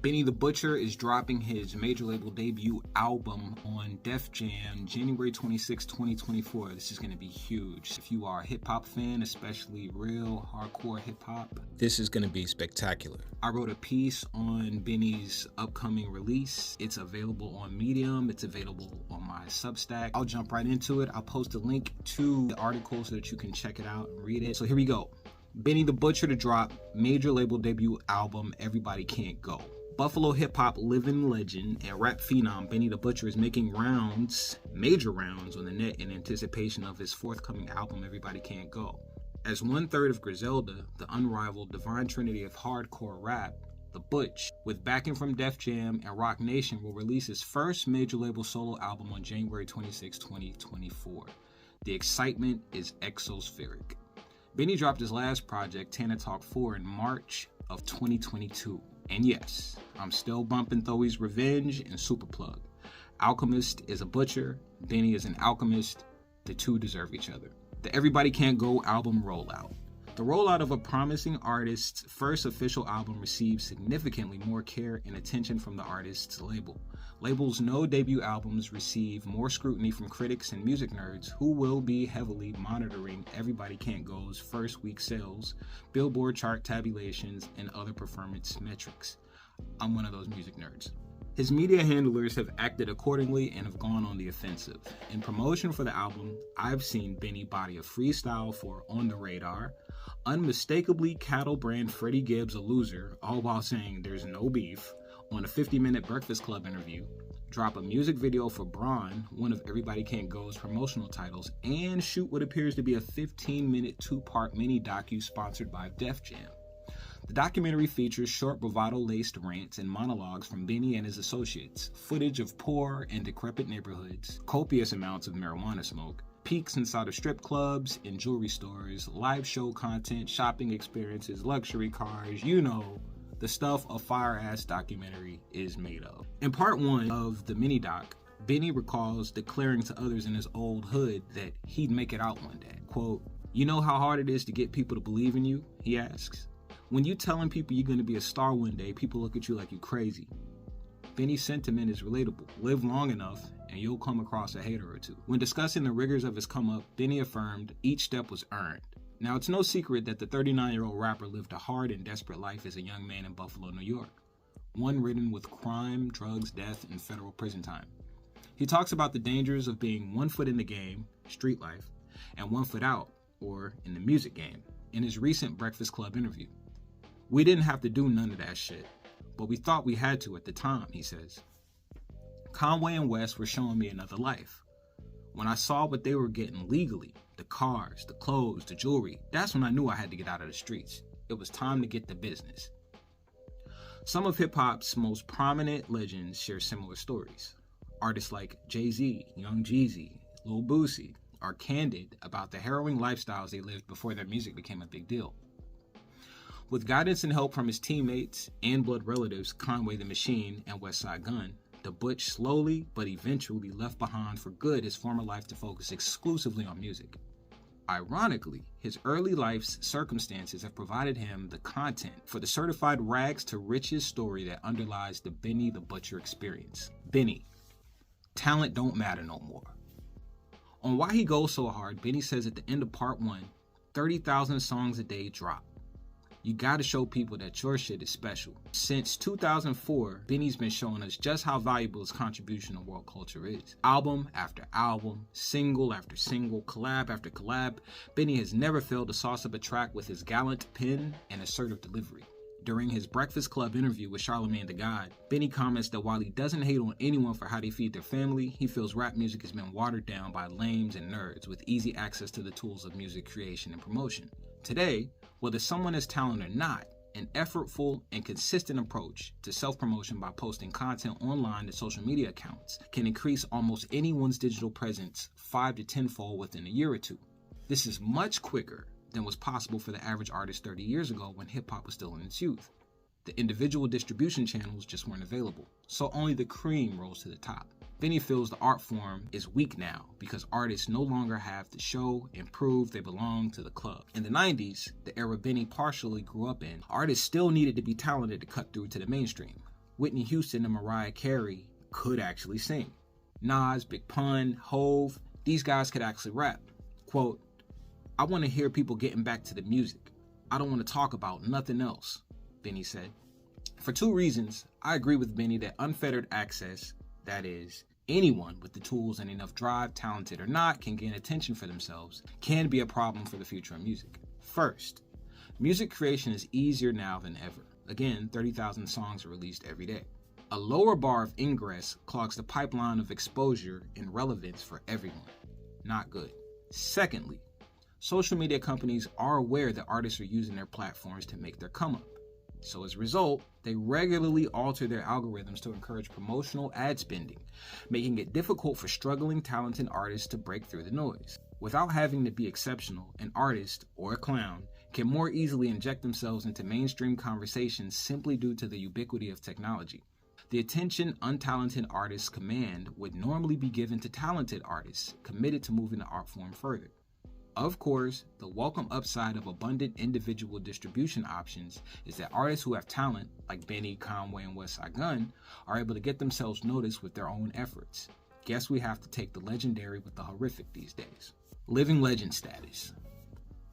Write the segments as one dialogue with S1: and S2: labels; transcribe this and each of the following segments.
S1: Benny the Butcher is dropping his major label debut album on Def Jam January 26, 2024. This is going to be huge. If you are a hip-hop fan, especially real hardcore hip-hop, this is going to be spectacular. I wrote a piece on Benny's upcoming release. It's available on Medium. It's available on my Substack. I'll jump right into it. I'll post a link to the article so that you can check it out and read it. So here we go. Benny the Butcher to drop major label debut album Everybody Can't Go. Buffalo hip-hop living legend and rap phenom Benny the Butcher is making major rounds on the net in anticipation of his forthcoming album Everybody Can't Go. As 1/3 of Griselda, the unrivaled divine trinity of hardcore rap, the Butch, with backing from Def Jam and Rock Nation, will release his first major label solo album on January 26, 2024. The excitement is exospheric. Benny dropped his last project, Tana Talk 4, in March of 2022. And yes, I'm still bumping Thoey's Revenge and Superplug. Alchemist is a butcher, Benny is an alchemist. The two deserve each other. The Everybody Can't Go album rollout. The rollout of a promising artist's first official album received significantly more care and attention from the artist's label. Labels know debut albums receive more scrutiny from critics and music nerds who will be heavily monitoring Everybody Can't Go's first week sales, Billboard chart tabulations, and other performance metrics. I'm one of those music nerds. His media handlers have acted accordingly and have gone on the offensive. In promotion for the album, I've seen Benny body a freestyle for On the Radar, unmistakably cattle brand Freddie Gibbs a loser, all while saying there's no beef, on a 50-minute Breakfast Club interview, drop a music video for Braun, one of Everybody Can't Go's promotional titles, and shoot what appears to be a 15-minute two-part mini docu sponsored by Def Jam. The documentary features short bravado-laced rants and monologues from Benny and his associates, footage of poor and decrepit neighborhoods, copious amounts of marijuana smoke, peeks inside of strip clubs and jewelry stores, live show content, shopping experiences, luxury cars, the stuff a fire-ass documentary is made of. In part 1 of the mini-doc, Benny recalls declaring to others in his old hood that he'd make it out one day. Quote, "You know how hard it is to get people to believe in you?" he asks. "When you telling people you're going to be a star one day, people look at you like you crazy." Benny's sentiment is relatable. Live long enough and you'll come across a hater or two. When discussing the rigors of his come-up, Benny affirmed each step was earned. Now, it's no secret that the 39-year-old rapper lived a hard and desperate life as a young man in Buffalo, New York. One ridden with crime, drugs, death, and federal prison time. He talks about the dangers of being 1 foot in the game, street life, and 1 foot out, or in the music game, in his recent Breakfast Club interview. "We didn't have to do none of that shit, but we thought we had to at the time," he says. "Conway and West were showing me another life. When I saw what they were getting legally, the cars, the clothes, the jewelry, that's when I knew I had to get out of the streets. It was time to get the business." Some of hip-hop's most prominent legends share similar stories. Artists like Jay-Z, Young Jeezy, Lil Boosie are candid about the harrowing lifestyles they lived before their music became a big deal. With guidance and help from his teammates and blood relatives, Conway the Machine and Westside Gunn, the Butch slowly but eventually left behind for good his former life to focus exclusively on music. Ironically, his early life's circumstances have provided him the content for the certified rags to riches story that underlies the Benny the Butcher experience. Benny, talent don't matter no more. On why he goes so hard, Benny says at the end of part 1, 30,000 songs a day drop. You gotta show people that your shit is special. Since 2004, Benny's been showing us just how valuable his contribution to world culture is. Album after album, single after single, collab after collab, Benny has never failed to sauce up a track with his gallant pen and assertive delivery. During his Breakfast Club interview with Charlamagne the God, Benny comments that while he doesn't hate on anyone for how they feed their family, he feels rap music has been watered down by lames and nerds with easy access to the tools of music creation and promotion. Today, whether someone is talented or not, an effortful and consistent approach to self-promotion by posting content online to social media accounts can increase almost anyone's digital presence 5 to 10-fold within a year or two. This is much quicker than was possible for the average artist 30 years ago when hip-hop was still in its youth. The individual distribution channels just weren't available, so only the cream rose to the top. Benny feels the art form is weak now because artists no longer have to show and prove they belong to the club. In the 90s, the era Benny partially grew up in, artists still needed to be talented to cut through to the mainstream. Whitney Houston and Mariah Carey could actually sing. Nas, Big Pun, Hove, these guys could actually rap. Quote, "I want to hear people getting back to the music. I don't want to talk about nothing else," Benny said. For two reasons, I agree with Benny that unfettered access, that is, anyone with the tools and enough drive, talented or not, can gain attention for themselves, can be a problem for the future of music. First, music creation is easier now than ever. Again, 30,000 songs are released every day. A lower bar of ingress clogs the pipeline of exposure and relevance for everyone. Not good. Secondly, social media companies are aware that artists are using their platforms to make their come up. So as a result, they regularly alter their algorithms to encourage promotional ad spending, making it difficult for struggling, talented artists to break through the noise. Without having to be exceptional, an artist, or a clown, can more easily inject themselves into mainstream conversations simply due to the ubiquity of technology. The attention untalented artists command would normally be given to talented artists committed to moving the art form further. Of course, the welcome upside of abundant individual distribution options is that artists who have talent, like Benny, Conway, and Westside Gunn, are able to get themselves noticed with their own efforts. Guess we have to take the legendary with the horrific these days. Living legend status.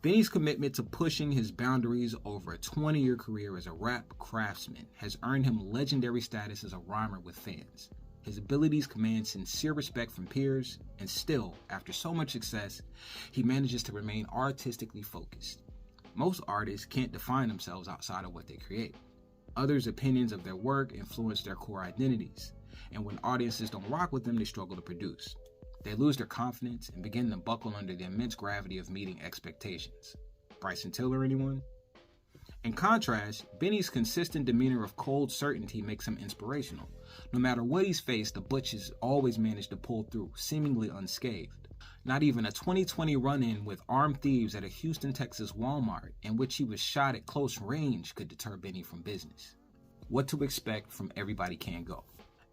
S1: Benny's commitment to pushing his boundaries over a 20-year career as a rap craftsman has earned him legendary status as a rhymer with fans. His abilities command sincere respect from peers, and still, after so much success, he manages to remain artistically focused. Most artists can't define themselves outside of what they create. Others' opinions of their work influence their core identities, and when audiences don't rock with them, they struggle to produce. They lose their confidence and begin to buckle under the immense gravity of meeting expectations. Bryson Tiller, anyone? In contrast, Benny's consistent demeanor of cold certainty makes him inspirational. No matter what he's faced, the Butch has always managed to pull through, seemingly unscathed. Not even a 2020 run-in with armed thieves at a Houston, Texas Walmart, in which he was shot at close range, could deter Benny from business. What to expect from Everybody Can Go?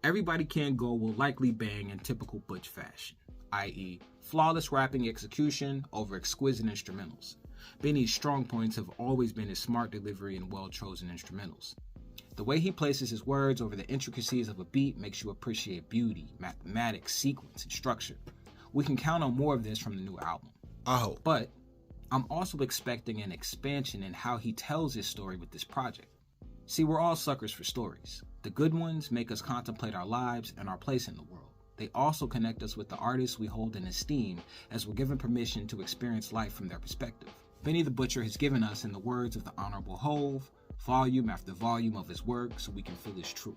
S1: Everybody Can Go will likely bang in typical Butch fashion, i.e., flawless rapping execution over exquisite instrumentals. Benny's strong points have always been his smart delivery and well-chosen instrumentals. The way he places his words over the intricacies of a beat makes you appreciate beauty, mathematics, sequence, and structure. We can count on more of this from the new album.
S2: I hope.
S1: But I'm also expecting an expansion in how he tells his story with this project. See, we're all suckers for stories. The good ones make us contemplate our lives and our place in the world. They also connect us with the artists we hold in esteem, as we're given permission to experience life from their perspective. Benny the Butcher has given us, in the words of the Honorable Hove, volume after volume of his work so we can feel his truth.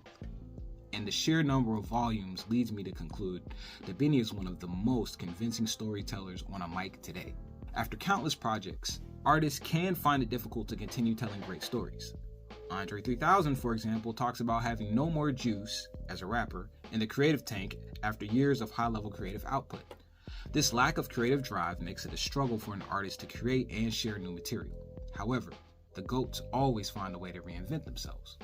S1: And the sheer number of volumes leads me to conclude that Benny is one of the most convincing storytellers on a mic today. After countless projects, artists can find it difficult to continue telling great stories. Andre 3000, for example, talks about having no more juice, as a rapper, in the creative tank after years of high-level creative output. This lack of creative drive makes it a struggle for an artist to create and share new material. However, the GOATs always find a way to reinvent themselves.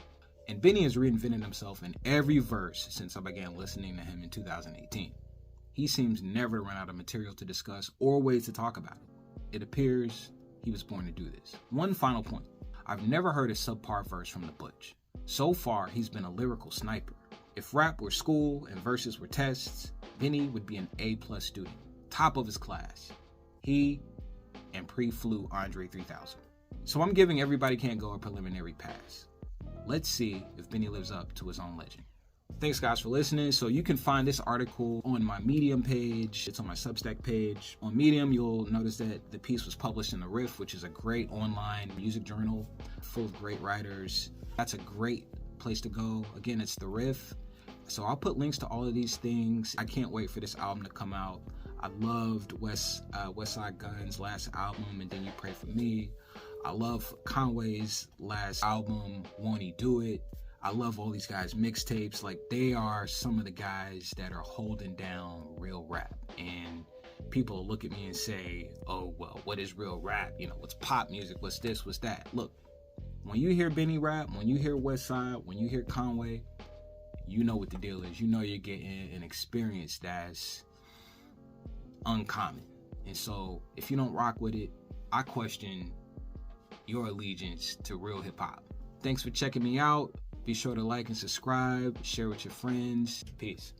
S1: And Benny has reinvented himself in every verse since I began listening to him in 2018. He seems never to run out of material to discuss or ways to talk about it. It appears he was born to do this. One final point. I've never heard a subpar verse from the Butch. So far, he's been a lyrical sniper. If rap were school and verses were tests, Benny would be an A+ student, top of his class. He and pre-flew Andre 3000. So I'm giving Everybody Can't Go a preliminary pass. Let's see if Benny lives up to his own legend. Thanks guys for listening. So you can find this article on my Medium page. It's on my Substack page. On Medium, you'll notice that the piece was published in The Riff, which is a great online music journal full of great writers. That's a great place to go. Again, it's The Riff. So I'll put links to all of these things. I can't wait for this album to come out. I loved Westside Gunn's last album, And Then You Pray For Me. I love Conway's last album, Won't He Do It? I love all these guys' mixtapes. Like, they are some of the guys that are holding down real rap. And people look at me and say, oh, well, what is real rap? You know, what's pop music? What's this? What's that? Look, when you hear Benny rap, when you hear Westside, when you hear Conway, you know what the deal is. You know you're getting an experience that's uncommon. And so if you don't rock with it, I question your allegiance to real hip hop. Thanks for checking me out. Be sure to like and subscribe, share with your friends. Peace.